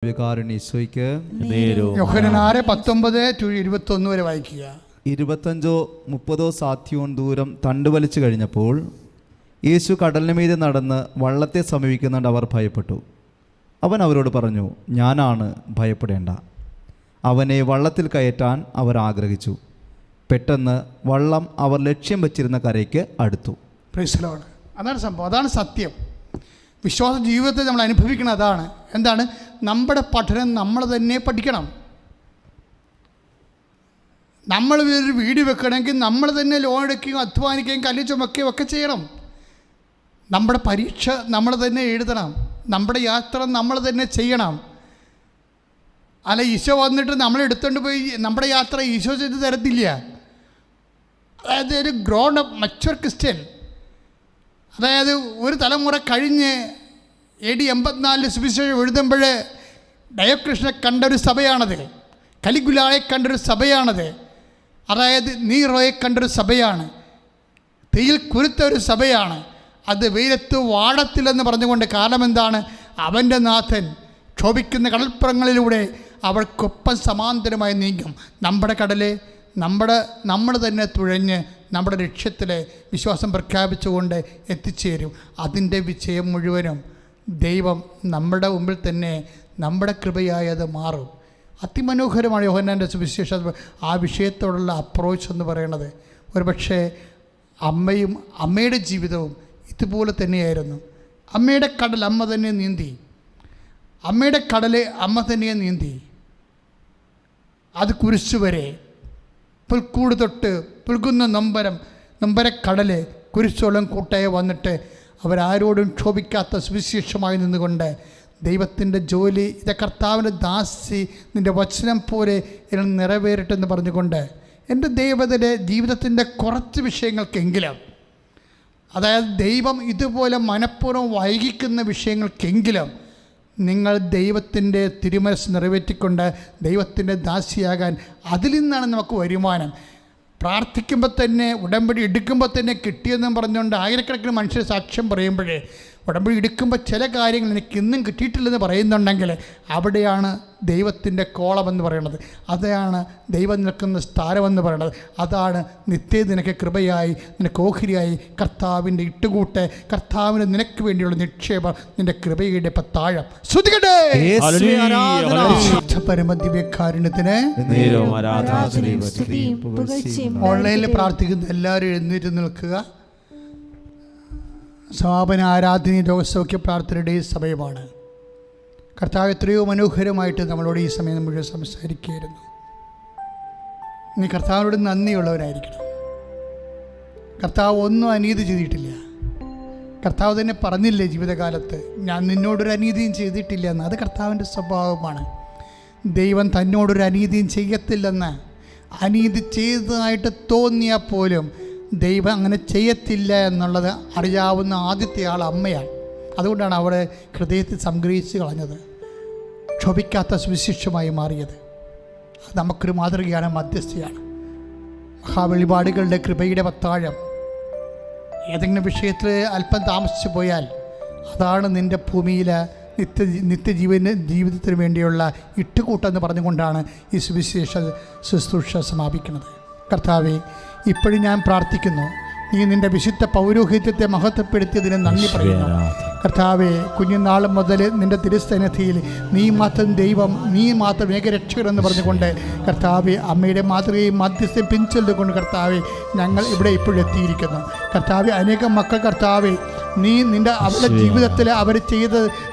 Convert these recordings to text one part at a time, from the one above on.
യോഹന്നാൻ 19-21 വരെ വായിക്കുക. 25-30 സാധ്യവും ദൂരം തണ്ടുവലിച്ചു കഴിഞ്ഞപ്പോൾ യേശു കടലിന് മീതെ നടന്ന് വള്ളത്തെ സമീപിക്കുന്നുണ്ട്. അവർ ഭയപ്പെട്ടു. അവൻ അവരോട് പറഞ്ഞു, ഞാനാണ്, ഭയപ്പെടേണ്ട. അവനെ വള്ളത്തിൽ കയറ്റാൻ അവർ ആഗ്രഹിച്ചു. പെട്ടെന്ന് വള്ളം അവർ ലക്ഷ്യം വച്ചിരുന്ന കരയ്ക്ക് അടുത്തു. Praise lord. അതാണ് സംഭവം, അതാണ് സത്യം. വിശ്വാസ ജീവിതത്തിൽ നമ്മൾ അനുഭവിക്കണം. അതാണ് എന്താണ് നമ്മുടെ പഠനം നമ്മൾ തന്നെ പഠിക്കണം. നമ്മൾ ഒരു വീട് വെക്കണമെങ്കിൽ നമ്മൾ തന്നെ ലോൺ എടുക്കുകയും അധ്വാനിക്കുകയും കല്ല് ചുമക്കുകയും ഒക്കെ ചെയ്യണം. നമ്മുടെ പരീക്ഷ നമ്മൾ തന്നെ എഴുതണം. നമ്മുടെ യാത്ര നമ്മൾ തന്നെ ചെയ്യണം. അല്ല ഈശോ വന്നിട്ട് നമ്മളെടുത്തുകൊണ്ട് പോയി നമ്മുടെ യാത്ര ഈശോ ചെയ്ത് തരത്തില്ല. അതായത് ഒരു ഗ്രോൺ അപ്പ് മച്വർ ക്രിസ്ത്യൻ, അതായത് ഒരു തലമുറ കഴിഞ്ഞ് AD 84 സുവിശേഷം എഴുതുമ്പോൾ ഡയോക്ലിഷ്യനെ കണ്ടൊരു സഭയാണത്. കലിഗുലായെ കണ്ടൊരു സഭയാണത്. അതായത് നീറോയെ കണ്ടൊരു സഭയാണ്. തീയിൽ കുരുത്ത ഒരു സഭയാണ്. അത് വെയിലത്ത് വാടത്തില്ലെന്ന് പറഞ്ഞുകൊണ്ട്. കാരണം എന്താണ്? അവൻ്റെ നാഥൻ ക്ഷോഭിക്കുന്ന കടൽപ്പുറങ്ങളിലൂടെ അവർക്കൊപ്പം സമാന്തരമായി നീങ്ങും. നമ്മുടെ കടലെ നമ്മൾ തന്നെ തുഴഞ്ഞ് നമ്മുടെ ലക്ഷ്യത്തിലെ വിശ്വാസം പ്രഖ്യാപിച്ചുകൊണ്ട് എത്തിച്ചേരും. അതിൻ്റെ വിജയം മുഴുവനും ദൈവം നമ്മുടെ മുമ്പിൽ തന്നെ നമ്മുടെ കൃപയായി അത് മാറും. അതിമനോഹരമാണ് യോഹന്നാൻ്റെ സുവിശേഷം. ആ വിഷയത്തോടുള്ള അപ്രോച്ച് എന്ന് പറയുന്നത് ഒരുപക്ഷെ അമ്മയുടെ ജീവിതവും ഇതുപോലെ തന്നെയായിരുന്നു. അമ്മയുടെ കടൽ അമ്മ തന്നെ നീന്തി. അമ്മയുടെ കടലെ അമ്മ തന്നെ നീന്തി. അത് കുരിശു വരെ, പുൽക്കൂട് തൊട്ട് പുൽകുന്ന നൊമ്പരക്കടല് കുരിശോളം കൂട്ടായി വന്നിട്ട് അവരാരോടും ക്ഷോഭിക്കാത്ത സുവിശേഷമായി നിന്നുകൊണ്ട് ദൈവത്തിൻ്റെ ജോലി, ഇത് കർത്താവിൻ്റെ ദാസി, നിൻ്റെ വചനം പോലെ ഇതിൽ നിറവേറട്ടെന്ന് പറഞ്ഞുകൊണ്ട് എൻ്റെ ദൈവത്തിൻ്റെ ജീവിതത്തിൻ്റെ കുറച്ച് വിഷയങ്ങൾക്കെങ്കിലും, അതായത് ദൈവം ഇതുപോലെ മനഃപൂർവ്വം വൈകിക്കുന്ന വിഷയങ്ങൾക്കെങ്കിലും നിങ്ങൾ ദൈവത്തിൻ്റെ തിരുമനസ് നിറവേറ്റിക്കൊണ്ട് ദൈവത്തിൻ്റെ ദാസിയാകാൻ, അതിൽ നിന്നാണ് നമുക്ക് വരുമാനം. പ്രാർത്ഥിക്കുമ്പോൾ തന്നെ, ഉടമ്പടി എടുക്കുമ്പോൾ തന്നെ കിട്ടിയെന്നും പറഞ്ഞുകൊണ്ട് ആയിരക്കണക്കിന് മനുഷ്യർ സാക്ഷ്യം പറയുമ്പോഴേ, ഉടമ്പടി എടുക്കുമ്പോൾ ചില കാര്യങ്ങൾ എനിക്ക് ഇന്നും കിട്ടിയിട്ടില്ലെന്ന് പറയുന്നുണ്ടെങ്കിൽ അവിടെയാണ് ദൈവത്തിൻ്റെ കോളമെന്ന് പറയുന്നത്. അതാണ് ദൈവം നിൽക്കുന്ന സ്ഥാനമെന്ന് പറയുന്നത്. അതാണ് നിത്യ നിനക്ക് കൃപയായി, നിനക്ക് ഓഹരിയായി കർത്താവിൻ്റെ ഇട്ടുകൂട്ട്, കർത്താവിന് നിനക്ക് വേണ്ടിയുള്ള നിക്ഷേപം, നിൻ്റെ കൃപയുടെ പത്താഴം. ശ്രുതികട്ടെ പരമദിവ്യകാരുണ്യത്തിന്. ഓൺലൈനിൽ പ്രാർത്ഥിക്കുന്ന എല്ലാവരും എഴുന്നേറ്റ് നിൽക്കുക. സമാപന ആരാധനയും രോഗസൗഖ്യ പ്രാർത്ഥനയുടെ സമയമാണ്. കർത്താവ് എത്രയോ മനോഹരമായിട്ട് നമ്മളോട് ഈ സമയം മുഴുവൻ സംസാരിക്കുകയായിരുന്നു. നീ കർത്താവിനോട് നന്ദിയുള്ളവരായിരിക്കണം. കർത്താവ് ഒന്നും അനീതി ചെയ്തിട്ടില്ല. കർത്താവ് തന്നെ പറഞ്ഞില്ലേ ജീവിതകാലത്ത്, ഞാൻ നിന്നോടൊരു അനീതിയും ചെയ്തിട്ടില്ല എന്ന്. അത് കർത്താവിൻ്റെ സ്വഭാവമാണ്. ദൈവം തന്നോടൊരു അനീതിയും ചെയ്യത്തില്ലെന്ന്. അനീതി ചെയ്തതായിട്ട് തോന്നിയാൽ പോലും ദൈവം അങ്ങനെ ചെയ്യത്തില്ല എന്നുള്ളത് അറിയാവുന്ന ആദ്യത്തെ ആൾ അമ്മയാണ്. അതുകൊണ്ടാണ് അവളെ ഹൃദയത്തിൽ സംഗ്രഹിച്ച് കളഞ്ഞത്, ക്ഷോഭിക്കാത്ത സുവിശേഷമായി മാറിയത്. അത് നമുക്കൊരു മാതൃകയാണ്, മധ്യസ്ഥയാണ്. മഹാവെളിപാടുകളുടെ കൃപയുടെ പത്താഴം. ഏതെങ്കിലും വിഷയത്തിൽ അല്പം താമസിച്ചു പോയാൽ അതാണ് നിൻ്റെ ഭൂമിയിലെ ജീവിതത്തിന് വേണ്ടിയുള്ള ഇട്ടുകൂട്ടെന്ന് പറഞ്ഞുകൊണ്ടാണ് ഈ സുവിശേഷ ശുശ്രൂഷ സമാപിക്കുന്നത്. കർത്താവേ, ഇപ്പോഴും ഞാൻ പ്രാർത്ഥിക്കുന്നു, നീ നിൻ്റെ വിശുദ്ധ പൗരോഹിത്യത്തെ മഹത്വപ്പെടുത്തിയതിന് നന്ദി പറയുന്നു. കർത്താവെ, കുഞ്ഞുനാൾ മുതൽ നിൻ്റെ തിരുസന്നിധിയിൽ നീ മാത്രം ദൈവം, നീ മാത്രം ഏകരക്ഷകരെന്ന് പറഞ്ഞുകൊണ്ട് കർത്താവെ, അമ്മയുടെ മാതൃകയും മധ്യസ്ഥയും പിൻചൊല്ലുകൊണ്ട് കർത്താവെ, ഞങ്ങൾ ഇവിടെ ഇപ്പോഴെത്തിയിരിക്കുന്നു. കർത്താവെ, അനേകം മക്കൾ കർത്താവെ, നീ അവരുടെ ജീവിതത്തിൽ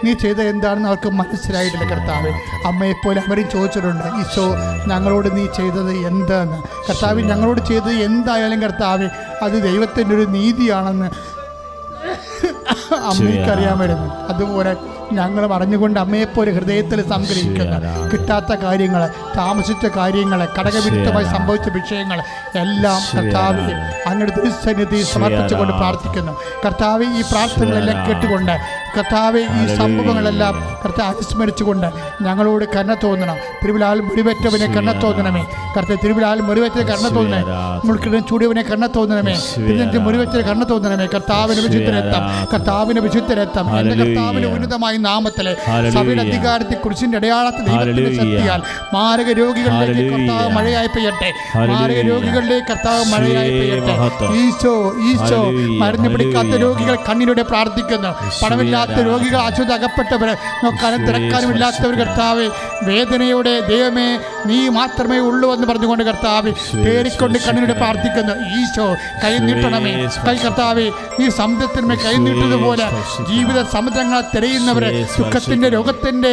നീ ചെയ്ത എന്താണെന്ന് അവർക്ക് മനസ്സിലായിട്ടില്ല. കർത്താവെ, അമ്മയെപ്പോലെ അവരും ചോദിച്ചിട്ടുണ്ട്, ഈശോ ഞങ്ങളോട് നീ ചെയ്തത് എന്താന്ന്. കർത്താവെ, ഞങ്ങളോട് ചെയ്തത് എന്തായാലും കർത്താവെ അത് ദൈവത്തിൻ്റെ ഒരു നീതിയാണെന്ന് അമ്മയ്ക്കറിയാമായിരുന്നു. അതുപോലെ ഞങ്ങൾ അറിഞ്ഞുകൊണ്ട് അമ്മയെപ്പോലെ ഹൃദയത്തിൽ സംഗ്രഹിക്കുന്ന കിട്ടാത്ത കാര്യങ്ങൾ, താമസിച്ച കാര്യങ്ങൾ, കടകവിരുദ്ധമായി സംഭവിച്ച വിഷയങ്ങൾ എല്ലാം കർത്താവെ അങ്ങയുടെ തിരുസന്നിധിയിൽ സമർപ്പിച്ചുകൊണ്ട് പ്രാർത്ഥിക്കുന്നു. കർത്താവെ, ഈ പ്രാർത്ഥനകളെല്ലാം കേട്ടുകൊണ്ട് കർത്താവെ ഈ സംഭവങ്ങളെല്ലാം കർത്താവ് അനുസ്മരിച്ചുകൊണ്ട് ഞങ്ങളോട് കരുണ തോന്നണം. തിരുവിലാൽ മുറിവേറ്റവനെ കരുണ തോന്നണമേ കർത്താവ്. തിരുവിലാൽ മുറിവേറ്റ കരുണ തോന്നണമേ. മുൾക്കിടം ചൂടിയവനെ കരുണ തോന്നണമേ. തിരുനെഞ്ച് മുറിവേറ്റ കരുണ തോന്നണമേ. കർത്താവിന് വിശുദ്ധരക്തം, കർത്താവിന് വിശുദ്ധരക്തം എൻ്റെ കർത്താവിന് ഉന്നതമായ നാമത്തിലെ സഭയുടെ അധികാരത്തെ കുരിശിന്റെ അടയാളത്തിൽ ദൈവത്തിന്റെ ശക്തിയാൽ മാരക രോഗികളിലേക്ക് കർത്താവ് മഴയായി പെയ്യട്ടെ. മാരക രോഗികളിലേക്ക് കർത്താവ് മഴയായി പെയ്യട്ടെ. ഈശോ ഈശോ മരുന്ന് പിടിക്കാത്ത രോഗികൾ കണ്ണിലൂടെ പ്രാർത്ഥിക്കുന്നു. പണമില്ലാത്ത രോഗികൾ ആശുപത്രി അകപ്പെട്ടവർ, നോക്കാനും തിരക്കാനും ഇല്ലാത്തവർ കർത്താവ് വേദനയോടെ ദൈവമേ നീ മാത്രമേ ഉള്ളൂ എന്ന് പറഞ്ഞുകൊണ്ട് കർത്താവ് തേറിക്കൊണ്ട് കണ്ണിലൂടെ പ്രാർത്ഥിക്കുന്നു. ഈശോ കൈ നീട്ടണമേ. കൈ കർത്താവ് ഈ സമുദ്രത്തിന്മേൽ കൈ നീട്ടുന്നതുപോലെ ജീവിത സമുദ്രങ്ങളെ തിരയുന്നവരെ ദുഃഖത്തിന്റെ രോഗത്തിന്റെ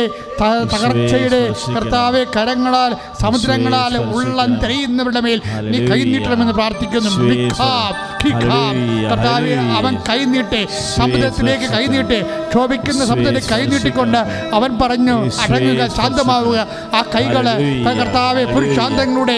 തകർച്ചയുടെ കർത്താവെ കരങ്ങളാൽ സമുദ്രങ്ങളാൽ ഉള്ളം തിരയുന്നവരുടെ മേൽ നീ കൈ നീട്ടണമെന്ന് പ്രാർത്ഥിക്കുന്നു. കർത്താവെ അവൻ കൈ നീട്ടെ, സമുദ്രത്തിലേക്ക് കൈ നീട്ടെ. ക്ഷോഭിക്കുന്ന സമുദ്രത്തിലേക്ക് കൈ നീട്ടിക്കൊണ്ട് അവൻ പറഞ്ഞു അടങ്ങുക, ശാന്തമാവുക. ആ കൈകള് കർത്താവെ പുരുഷാന്തങ്ങളുടെ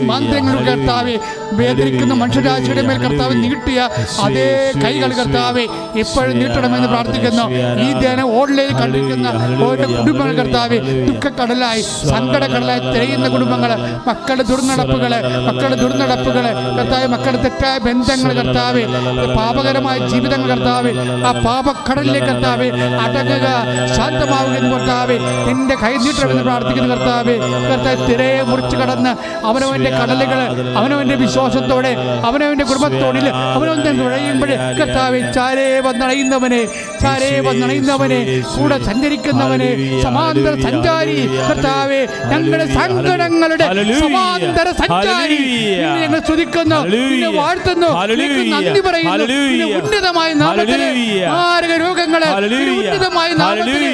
മാന്ത്രങ്ങളുടെ കർത്താവെ വേദനിക്കുന്ന മനുഷ്യരാശിയുടെ മേൽ കർത്താവ് നീട്ടിയ അതേ കൈകൾ കർത്താവെ ഇപ്പോഴും നീട്ടണമെന്ന് പ്രാർത്ഥിക്കുന്നു. ഈ ധ്യാനം ഓൺലൈനിൽ കണ്ടിരിക്കുന്ന ഓരോ കുടുംബങ്ങൾ കർത്താവെ ദുഃഖക്കടലായി സങ്കടക്കടലായി തിരയുന്ന കുടുംബങ്ങള്, മക്കളുടെ ദുർനടപ്പുകള് കർത്താവ്, മക്കളുടെ തെറ്റായ ബന്ധങ്ങൾ കർത്താവെ, പാപകരമായ ജീവിതങ്ങൾ കർത്താവെ, ആ പാപക്കടലിലേക്ക് കർത്താവെ അടങ്ങുക, ശാന്തമാവുക എന്ന് കർത്താവെ എന്റെ കൈ നീട്ടണമെന്ന് പ്രാർത്ഥിക്കുന്നു. കർത്താവെ തിരയെ മുറിച്ചു കടന്ന് അവനവന്റെ കടലുകള് അവനവന്റെ വിശ്വാസത്തോടെ അവനവന്റെ കുടുംബത്തോടിൽ അവനവന്റെ നുഴയുമ്പോഴേ കർത്താവെ ചാരേ വന്നണയുന്നവനെ കൂടെ സഞ്ചരിക്കുന്നവനെ സമാന്തര സഞ്ചാരി കർത്താവെ, ഞങ്ങളുടെ സങ്കടങ്ങളുടെ സമാന്തര സഞ്ചാരി ഞങ്ങൾ സ്തുതിക്കുന്നു, വാഴ്ത്തുന്നു, നന്ദി പറയുന്നു. ഉന്നതമായ നാമത്തിലെ മാരക രോഗങ്ങളെ, ഉന്നതമായ നാമത്തിലെ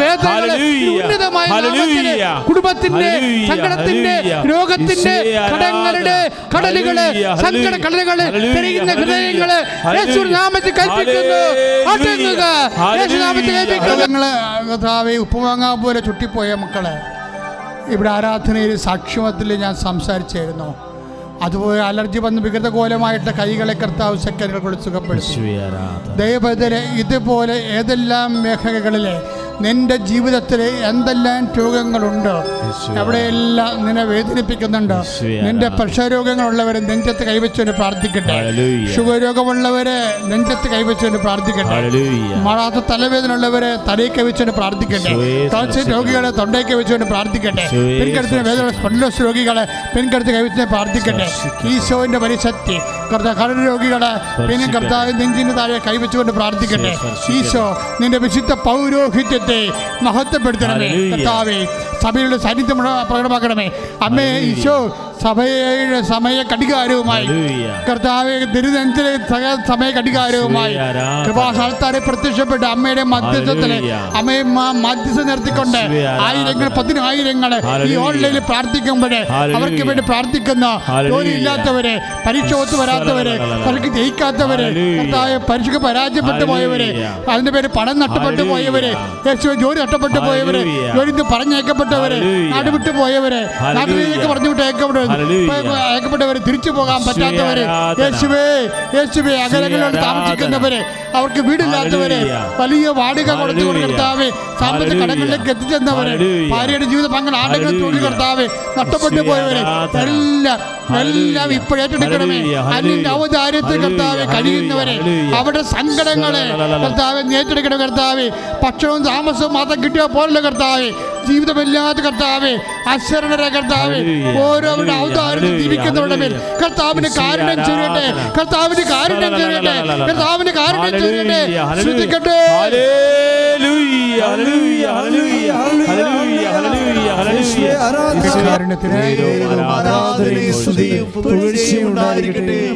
വേദനകളെ, ഉന്നതമായ നാമത്തിലെ കുടുംബത്തിന്റെ സങ്കടത്തിന്റെ രോഗത്തിന്റെ കടങ്ങളുടെ കടലുകള് സങ്കട കടലുകള് തെരയുന്ന ഹൃദയങ്ങള് യേശുനാമത്തിൽ കൽപ്പിക്കുന്നു. ഉപ്പുമാങ്ങാ പോലെ ചുട്ടിപ്പോയ മക്കളെ ഇവിടെ ആരാധനയിൽ സാക്ഷ്യത്തിൽ ഞാൻ സംസാരിച്ചായിരുന്നു. അതുപോലെ അലർജി വന്ന് വികൃതകോലമായിട്ട് കൈകളെ കർത്താവ് സെക്കൻഡുകൾ കൊണ്ട് സുഖപ്പെടുത്തി. ദൈവത്തിലെ ഇതുപോലെ ഏതെല്ലാം മേഖലകളിലെ നിന്റെ ജീവിതത്തിൽ എന്തെല്ലാം രോഗങ്ങളുണ്ടോ എവിടെയെല്ലാം നിന്നെ വേദനിപ്പിക്കുന്നുണ്ടോ, നിന്റെ പ്രഷർ രോഗങ്ങളുള്ളവരെ നെഞ്ചത്ത് കൈവച്ചുകൊണ്ട് പ്രാർത്ഥിക്കട്ടെ. ഷുഗർ രോഗമുള്ളവരെ നെഞ്ചത്ത് കൈവച്ചുകൊണ്ട് പ്രാർത്ഥിക്കട്ടെ. മാറാത്ത തലവേദന ഉള്ളവരെ തലയിൽ കൈവച്ചുകൊണ്ട് പ്രാർത്ഥിക്കട്ടെ. ടോൺസിൽ രോഗികളെ തൊണ്ടയിൽ കൈവച്ചുകൊണ്ട് പ്രാർത്ഥിക്കട്ടെ. പെൺകരുത്തിന് വേദന സ്പോണ്ടിലോസിസ് രോഗികളെ പെൺകരുത്ത് കൈവച്ചുകൊണ്ട് പ്രാർത്ഥിക്കട്ടെ. ഈശോന്റെ പരിശക്തി കടൽ രോഗികളെ പിന്നെ കർത്താവ് നെഞ്ചിന് താഴെ കൈവച്ചുകൊണ്ട് പ്രാർത്ഥിക്കട്ടെ. ഈശോ നിന്റെ വിശുദ്ധ പൗരോഹിത്യത്തെ മഹത്വപ്പെടുത്തണമേ കർത്താവേ. സഭയുടെ സാന്നിധ്യം പ്രകടമാക്കണമേ അമ്മേ. ഈശോ സഭയുടെ സമയ കടികാരവുമായി കർത്താവെ തിരുനെഞ്ചിലെ സമയ കടികാരവുമായി കൃപാസ്ഥാനത്താരെ പ്രത്യക്ഷപ്പെട്ട് അമ്മയുടെ മധ്യസ്ഥത്തിലെ അമ്മയെ മധ്യസ്ഥ നിർത്തിക്കൊണ്ട് ആയിരങ്ങൾ പതിനായിരങ്ങള് ഈ ഓൺലൈനിൽ പ്രാർത്ഥിക്കുമ്പോഴേ അവർക്ക് വേണ്ടി പ്രാർത്ഥിക്കുന്ന ജോലിയില്ലാത്തവരെ, പരീക്ഷ ഒത്തു വരാത്തവരെ, പരീക്ഷ ജയിക്കാത്തവരെ, കർത്താവെ പരീക്ഷയ്ക്ക് പരാജയപ്പെട്ടു പോയവരെ, അതിന്റെ പേര് പണം നഷ്ടപ്പെട്ടു പോയവരെ, ജോലി നഷ്ടപ്പെട്ടു പോയവരെ, ജോലി പറഞ്ഞയക്കപ്പെട്ടവരെ, നാട് വിട്ടു പോയവരെ, നാട്ടിലേക്ക് പറഞ്ഞു വിട്ട് അയക്കപ്പെട്ടവരെ, തിരിച്ചു പോകാൻ പറ്റാത്തവരെ, യേശുവേ അകലങ്ങളോട് താമസിക്കുന്നവരെ, അവർക്ക് വീടില്ലാത്തവരെ, വലിയ വാടക കൊടുത്തു കർത്താവെ, സാമ്പത്തിക കടങ്ങളിലേക്ക് എത്തിച്ചെന്നവരെ, ഭാര്യയുടെ ജീവിത പങ്കൽ ആടുകൾ തൊഴിൽ കർത്താവെ നഷ്ടപ്പെട്ടു പോയവരെ എല്ലാം ഇപ്പോഴേറ്റെടുക്കണമേ. അന്യന്റെ ഔദാര്യത്തിൽ കർത്താവെ കഴിയുന്നവരെ അവരുടെ സങ്കടങ്ങളെ കർത്താവെ ഏറ്റെടുക്കണം കർത്താവെ. ഭക്ഷണവും താമസവും മാത്രം കിട്ടിയ പോലല്ലോ കർത്താവെ, ജീവിതമില്ലാത്ത കർത്താവെ, അശരണരെ കർത്താവെ, ഓരോരുടെ ഔദാര്യത്തിൽ ജീവിക്കുന്നവരുടെ മേൽ കർത്താവിന് കാരുണ്യം ചെയ്യട്ടെ, കർത്താവിന് കാരുണ്യം ചെയ്യട്ടെ, കർത്താവിന് കാരുണ്യം ചെയ്യട്ടെ. ശ്രദ്ധിക്കട്ടെ.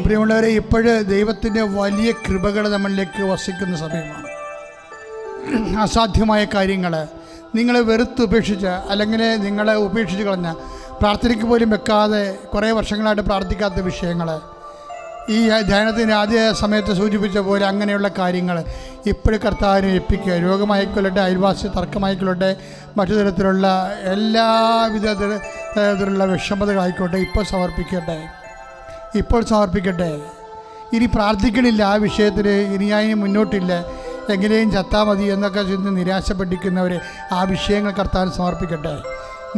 പ്രിയമുള്ളവരെ, ഇപ്പോഴ് ദൈവത്തിന്റെ വലിയ കൃപകൾ നമ്മളിലേക്ക് വസിക്കുന്ന സമയമാണ്. അസാധ്യമായ കാര്യങ്ങൾ നിങ്ങളെ വെറുത്തുപേക്ഷിച്ച് അല്ലെങ്കിൽ നിങ്ങളെ ഉപേക്ഷിച്ച് കളഞ്ഞ, പ്രാർത്ഥനയ്ക്ക് പോലും വെക്കാതെ കുറേ വർഷങ്ങളായിട്ട് പ്രാർത്ഥിക്കാത്ത വിഷയങ്ങൾ, ഈ ധ്യാനത്തിൻ്റെ ആദ്യ സമയത്ത് സൂചിപ്പിച്ച പോലെ അങ്ങനെയുള്ള കാര്യങ്ങൾ ഇപ്പോഴും കർത്താവിനെ ഏൽപ്പിക്കുക. രോഗമായിക്കൊള്ളട്ടെ, അയൽവാസി തർക്കമായിക്കൊള്ളട്ടെ, മറ്റു തരത്തിലുള്ള എല്ലാവിധത്തിലുള്ള വിഷമതകളായിക്കോട്ടെ, ഇപ്പോൾ സമർപ്പിക്കട്ടെ. ഇനി പ്രാർത്ഥിക്കണില്ല ആ വിഷയത്തിൽ, ഇനി അതിന് മുന്നോട്ടില്ല. എങ്ങനെയും ചത്താൽ മതി എന്നൊക്കെ ചിന്തി നിരാശപ്പെട്ടിരിക്കുന്നവരെ ആ വിഷയങ്ങൾ കർത്താവിന് സമർപ്പിക്കട്ടെ.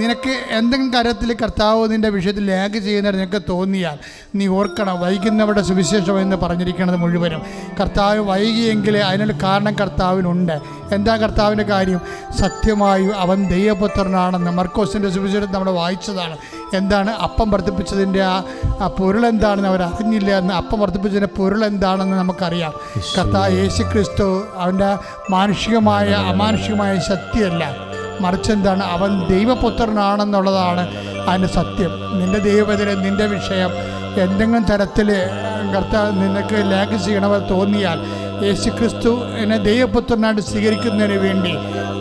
നിനക്ക് എന്തെങ്കിലും കാര്യത്തിൽ കർത്താവ് നിൻ്റെ വിഷയത്തിൽ ലാഗ് ചെയ്യുന്നത് നിനക്ക് തോന്നിയാൽ നീ ഓർക്കണം, വൈകുന്നവരുടെ സുവിശേഷം എന്ന് പറഞ്ഞിരിക്കുന്നത് മുഴുവനും കർത്താവ് വൈകിയെങ്കിൽ അതിനൊരു കാരണം കർത്താവിനുണ്ട്. എന്താ കർത്താവിൻ്റെ കാര്യം? സത്യമായും അവൻ ദൈവപുത്രനാണെന്ന് മർക്കോസിൻ്റെ സുവിശേഷം നമ്മൾ വായിച്ചതാണ്. എന്താണ് അപ്പം വർദ്ധിപ്പിച്ചതിൻ്റെ ആ പൊരുളെന്താണെന്ന് അവർ അറിഞ്ഞില്ല എന്ന്. അപ്പം വർദ്ധിപ്പിച്ചതിൻ്റെ പൊരുളെന്താണെന്ന് നമുക്കറിയാം. കർത്താവ് യേശു ക്രിസ്തു അവൻ്റെ മാനുഷികമായ അമാനുഷികമായ ശക്തിയല്ല, മറിച്ച് എന്താണ്, അവൻ ദൈവപുത്രനാണെന്നുള്ളതാണ് അതിൻ്റെ സത്യം. നിൻ്റെ ദൈവത്തിലെ നിൻ്റെ വിഷയം എന്തെങ്കിലും തരത്തിൽ കർത്താവ് നിനക്ക് ലാഗ് ചെയ്യണമെന്ന് തോന്നിയാൽ യേശു ക്രിസ്തു എന്നെ ദൈവപുത്രനായിട്ട് സ്വീകരിക്കുന്നതിന് വേണ്ടി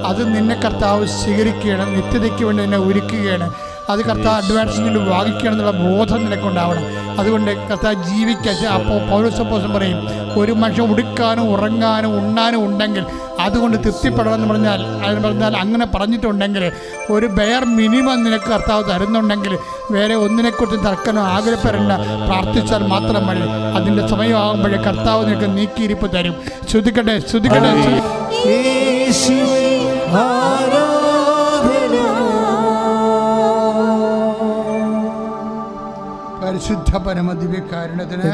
അത് നിന്നെ കർത്താവ് സ്വീകരിക്കുകയാണ്, നിത്യതയ്ക്ക് വേണ്ടി നിന്നെ ഒരുക്കുകയാണ്. അത് കർത്താവ് അഡ്വാൻസിന് വാങ്ങിക്കണം എന്നുള്ള ബോധം നിനക്കുണ്ടാവണം. അതുകൊണ്ട് കർത്താവ് ജീവിക്കാൻ അപ്പോൾ പൗലോസ് പറയും, ഒരു മനുഷ്യൻ ഉടുക്കാനും ഉറങ്ങാനും ഉണ്ണാനും ഉണ്ടെങ്കിൽ അതുകൊണ്ട് തൃപ്തിപ്പെടണമെന്ന് പറഞ്ഞാൽ അങ്ങനെ പറഞ്ഞിട്ടുണ്ടെങ്കിൽ ഒരു ബെയർ മിനിമം നിനക്ക് കർത്താവ് തരുന്നുണ്ടെങ്കിൽ വേറെ ഒന്നിനെക്കുറിച്ച് തർക്കനോ ആഗ്രഹപ്പെടേണ്ട, പ്രാർത്ഥിച്ചാൽ മാത്രം മതി. അതിൻ്റെ സമയമാകുമ്പോഴേ കർത്താവ് നിനക്ക് നീക്കിയിരിപ്പ് തരും. ശ്രദ്ധിക്കട്ടെ. പരിശുദ്ധ പരമദിവ്യകാരുണ്യത്തിന്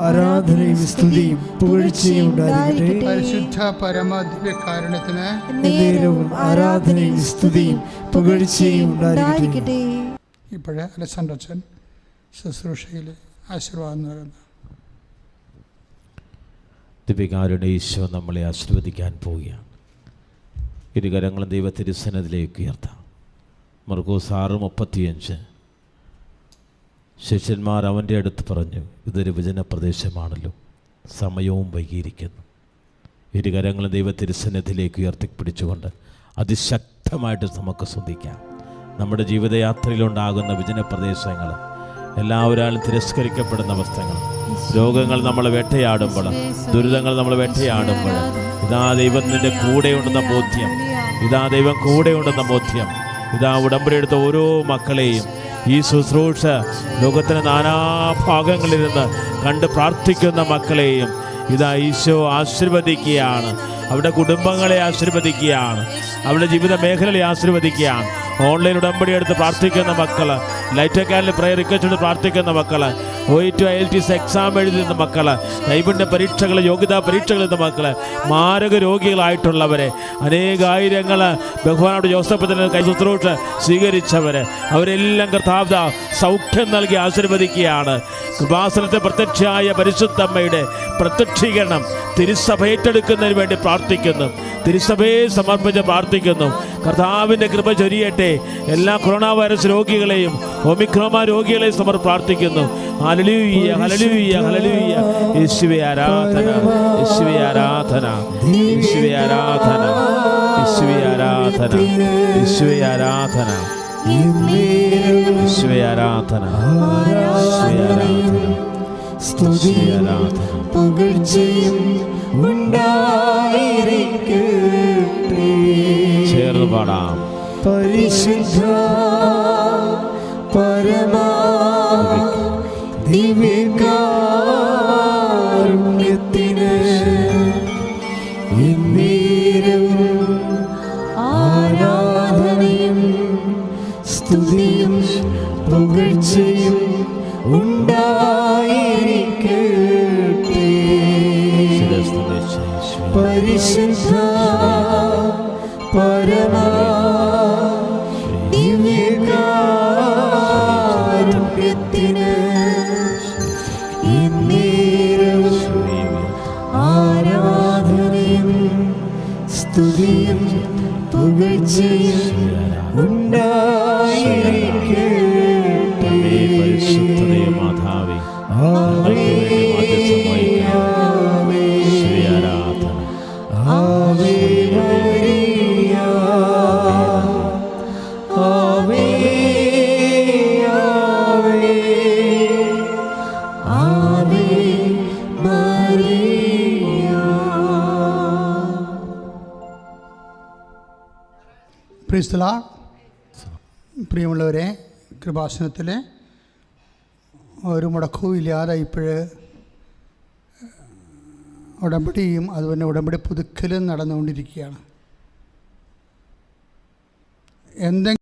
ആരാധനയും സ്തുതിയും പുകഴ്ചയും ഉണ്ടായിരിക്കട്ടെ. പരിശുദ്ധ പരമദിവ്യകാരുണ്യത്തിന് ആരാധനയും സ്തുതിയും പുകഴ്ചയും ഉണ്ടായിരിക്കട്ടെ. ഇപ്പോഴേ അലക്സാണ്ടർ അച്ഛൻ ശുശ്രൂഷയിൽ ആശീർവാദം നൽകുന്നു. ദിവ്യകാരുണ്യ ഈശോ നമ്മളെ ആശീർവദിക്കാൻ പോവുകയാണ്. ഇരുകരങ്ങളും ദൈവത്തിരുസന്നതിലേക്ക് ഉയർത്താം. മർക്കോസ് 6:35 ശിഷ്യന്മാർ അവൻ്റെ അടുത്ത് പറഞ്ഞു, ഇതൊരു വിജനപ്രദേശമാണല്ലോ, സമയവും വൈകിയിരിക്കുന്നു. ഇരുകരങ്ങളും ദൈവത്തിരുസന്നതിലേക്ക് ഉയർത്തിപ്പിടിച്ചുകൊണ്ട് അതിശക്തമായിട്ട് നമുക്ക് ശ്രദ്ധിക്കാം. നമ്മുടെ ജീവിതയാത്രയിലുണ്ടാകുന്ന വിജനപ്രദേശങ്ങൾ, എല്ലാവരും തിരസ്കരിക്കപ്പെടുന്ന അവസ്ഥകൾ, രോഗങ്ങൾ നമ്മളെ വേട്ടയാടുമ്പോൾ, ദുരിതങ്ങൾ നമ്മളെ വേട്ടയാടുമ്പോൾ, ഇതാ ദൈവം നിൻ്റെ കൂടെയുണ്ടെന്ന ബോധ്യം, ഇതാ ദൈവം കൂടെയുണ്ടെന്ന ബോധ്യം, ഇതാ ഉടമ്പടിയെടുത്ത ഓരോ മക്കളെയും ഈ ശുശ്രൂഷ ലോകത്തിൻ്റെ നാനാഭാഗങ്ങളിൽ നിന്ന് കണ്ട് പ്രാർത്ഥിക്കുന്ന മക്കളെയും ഇതാ ഈശോ ആശീർവദിക്കുകയാണ്. അവരുടെ കുടുംബങ്ങളെ ആശീർവദിക്കുകയാണ്, അവരുടെ ജീവിത മേഖലയെ ആശീർവദിക്കുകയാണ്. ഓൺലൈൻ ഉടമ്പടി എടുത്ത് പ്രാർത്ഥിക്കുന്ന മക്കൾ, ലൈറ്റ് അക്കാദമി പ്രയർ റിക്വസ്റ്റ് പ്രാർത്ഥിക്കുന്ന മക്കൾ, OET IELTS എക്സാം എഴുതുന്ന മക്കൾ, നൈപുണ്യ പരീക്ഷകൾ, യോഗ്യതാ പരീക്ഷകൾ എഴുതുന്ന മക്കൾ, മാരക രോഗികളായിട്ടുള്ളവരെ, അനേകായിരങ്ങൾ ബഹുമാനോട് ജോസഫത്തിന് കൈ ശുശ്രൂഷ സ്വീകരിച്ചവർ, അവരെല്ലാം കർത്താവ് സൗഖ്യം നൽകി ആശീർവദിക്കുകയാണ്. കൃപാസനത്തെ പ്രത്യക്ഷയായ പരിശുദ്ധമ്മയുടെ പ്രത്യക്ഷീകരണം തിരുസഭ ഏറ്റെടുക്കുന്നതിന് വേണ്ടി പ്രാർത്ഥിക്കുന്നു, തിരുസഭയെ സമർപ്പിച്ച് പ്രാർത്ഥിക്കുന്നു. കർത്താവിൻ്റെ കൃപ ചൊരിയട്ടെ. എല്ലാ കൊറോണ വൈറസ് രോഗികളെയും ഒമിക്രോൺ രോഗികളെയും പ്രാർത്ഥിക്കുന്നു. Hallelujah, hallelujah, hallelujah. യേശുവേ ആരാധന, യേശുവേ ആരാധന, യേശുവേ ആരാധന, യേശുവേ ആരാധന, യേശുവേ ആരാധന, യേശുവേ ആരാധന, യേശുവേ ആരാധന, സ്തുതിയും പുകഴ്ചയും ഉണ്ടായിരിക്കട്ടെ. ചേർന്ന് പാടാം. പരിശുദ്ധ പരമാ ദിവ്യകാരുണ്യത്തിന് എന്നേരം ആരാധനയും സ്തുതിയും പുകഴ്ചയും ഉണ്ടായിരിക്കട്ടെ. പരിശുദ്ധ പരമാ ദിവ്യകാരുണ്യത്തിന് എന്നേരം ആരാധനയും സ്തുതിയും പുകഴ്ചയും ഉണ്ടായിരിക്കട്ടെ. പരിശുദ്ധതയെ മാതാവേ, പ്രൈസ് ദി ലോർഡ്. പ്രിയമുള്ളവരെ, കൃപാസനത്തിൽ ഒരു മുടക്കവും ഇല്ലാതെ ഇപ്പോഴ് ഉടമ്പടിയും അതുപോലെ ഉടമ്പടി പുതുക്കലും നടന്നുകൊണ്ടിരിക്കുകയാണ്. എന്തെങ്കിലും